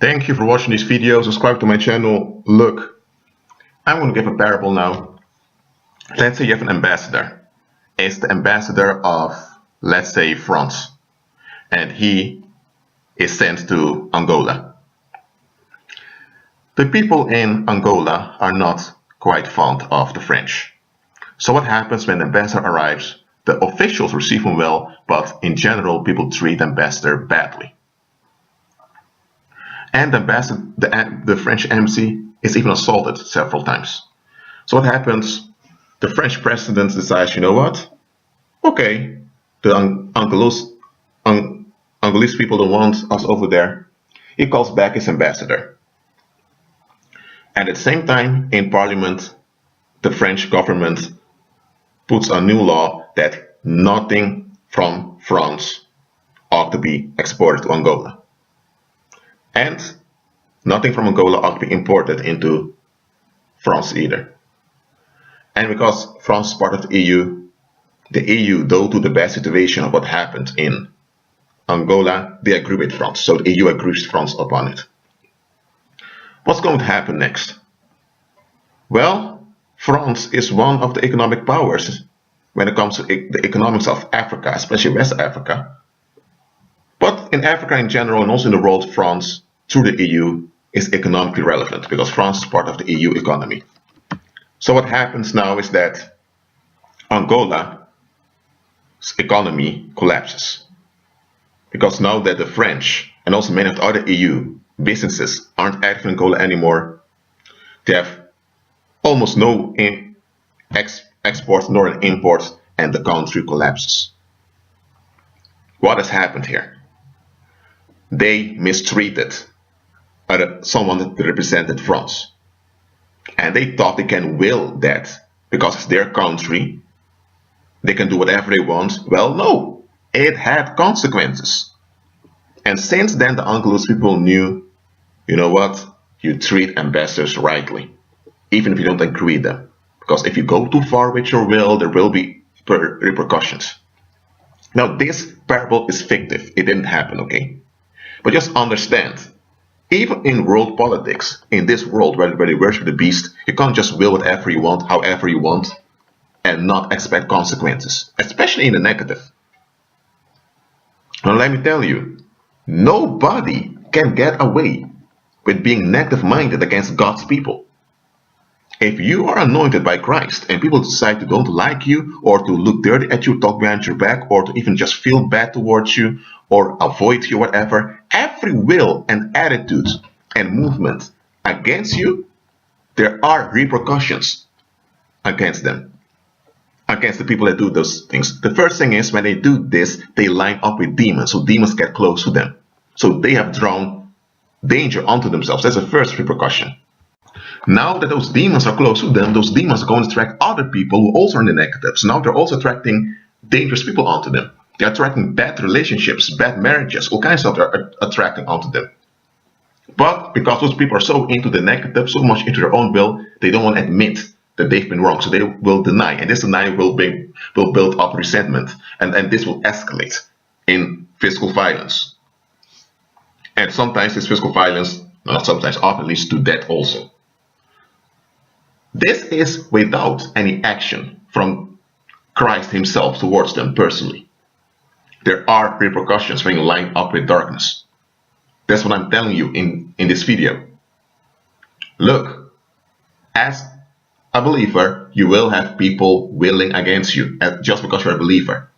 Thank you for watching this video. Subscribe to my channel. Look, I'm going to give a parable now. Let's say you have an ambassador. It's the ambassador of, let's say, France. And he is sent to Angola. The people in Angola are not quite fond of the French. So what happens when the ambassador arrives? The officials receive him well, but in general people treat the ambassador badly. And the French embassy is even assaulted several times. So what happens? The French president decides, you know what? Okay, the Angolese people don't want us over there. He calls back his ambassador. And at the same time, in Parliament, the French government puts a new law that nothing from France ought to be exported to Angola. And nothing from Angola ought to be imported into France either. And because France is part of the EU, due to the bad situation of what happened in Angola, they agree with France. So the EU agrees with France upon it. What's going to happen next? Well, France is one of the economic powers when it comes to the economics of Africa, especially West Africa. But in Africa in general and also in the world, France, through the EU, is economically relevant because France is part of the EU economy. So what happens now is that Angola's economy collapses. Because now that the French and also many of the other EU businesses aren't active in Angola anymore, they have almost no exports nor imports, and the country collapses. What has happened here? They mistreated someone that represented France. And they thought they can will that because it's their country, they can do whatever they want. Well, no, it had consequences. And since then, the Angolese people knew, you know what, you treat ambassadors rightly, even if you don't agree with them. Because if you go too far with your will, there will be repercussions. Now, this parable is fictive. It didn't happen, okay? But just understand, even in world politics, in this world where they worship the beast, you can't just will whatever you want, however you want, and not expect consequences, especially in the negative. Now let me tell you, nobody can get away with being negative-minded against God's people. If you are anointed by Christ and people decide to don't like you or to look dirty at you, talk behind your back, or to even just feel bad towards you or avoid you, whatever, every will and attitude and movement against you, there are repercussions against them, against the people that do those things. The first thing is when they do this, they line up with demons, so demons get close to them. So they have drawn danger onto themselves. That's the first repercussion. Now that those demons are close to them, those demons are going to attract other people who also are in the negative. So now they're also attracting dangerous people onto them. They're attracting bad relationships, bad marriages, all kinds of stuff are attracting onto them. But because those people are so into the negative, so much into their own will, they don't want to admit that they've been wrong. So they will deny, and this denial will build up resentment, and this will escalate in physical violence. And sometimes this physical violence, not sometimes, often leads to death also. This is without any action from Christ himself towards them personally. There are repercussions when you line up with darkness. That's what I'm telling you in this video. Look, as a believer, you will have people willing against you just because you're a believer.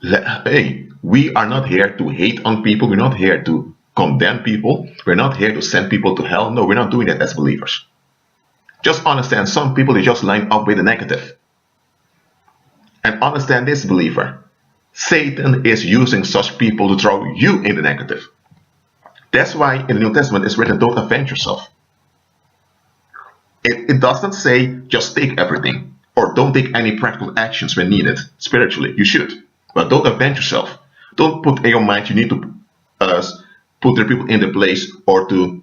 Hey, we are not here to hate on people. We're not here to condemn people. We're not here to send people to hell. No, we're not doing that as believers. Just understand, some people, they just line up with the negative. And understand this, believer. Satan is using such people to throw you in the negative. That's why in the New Testament it's written, don't avenge yourself. It doesn't say just take everything, or don't take any practical actions when needed. Spiritually, you should. But don't avenge yourself. Don't put in your mind you need to put the people in the place or to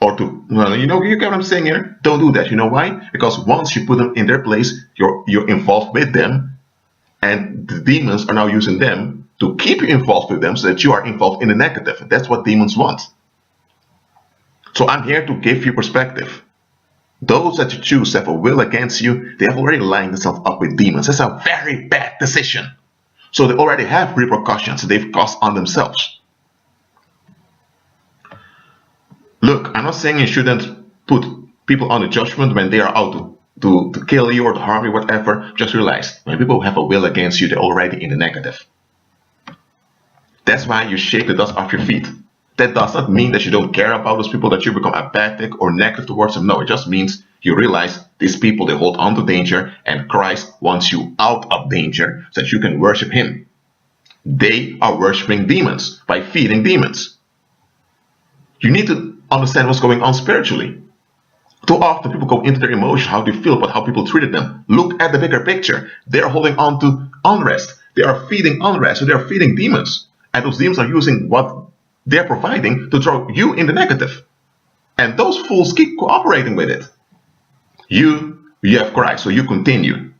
well, you get what I'm saying here? Don't do that. You know why? Because once you put them in their place, you're involved with them, and the demons are now using them to keep you involved with them so that you are involved in the negative. That's what demons want. So I'm here to give you perspective. Those that you choose to have a will against you, they have already lined themselves up with demons. It's a very bad decision. So they already have repercussions they've caused on themselves. Look, I'm not saying you shouldn't put people on a judgment when they are out to kill you or to harm you, whatever. Just realize, when people have a will against you, they're already in the negative. That's why you shake the dust off your feet. That does not mean that you don't care about those people, that you become apathic or negative towards them. No, it just means you realize these people, they hold on to danger, and Christ wants you out of danger so that you can worship Him. They are worshiping demons by feeding demons. You need to understand what's going on spiritually. Too often people go into their emotions, how they feel about how people treated them. Look at the bigger picture. They're holding on to unrest. They are feeding unrest, so they are feeding demons. And those demons are using what they're providing to throw you in the negative. And those fools keep cooperating with it. You have Christ, so you continue.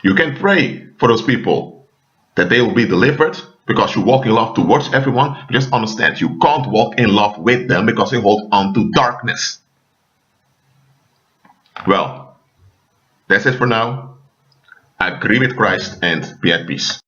You can pray for those people that they will be delivered because you walk in love towards everyone. Just understand, you can't walk in love with them because they hold on to darkness. Well, that's it for now. Agree with Christ and be at peace.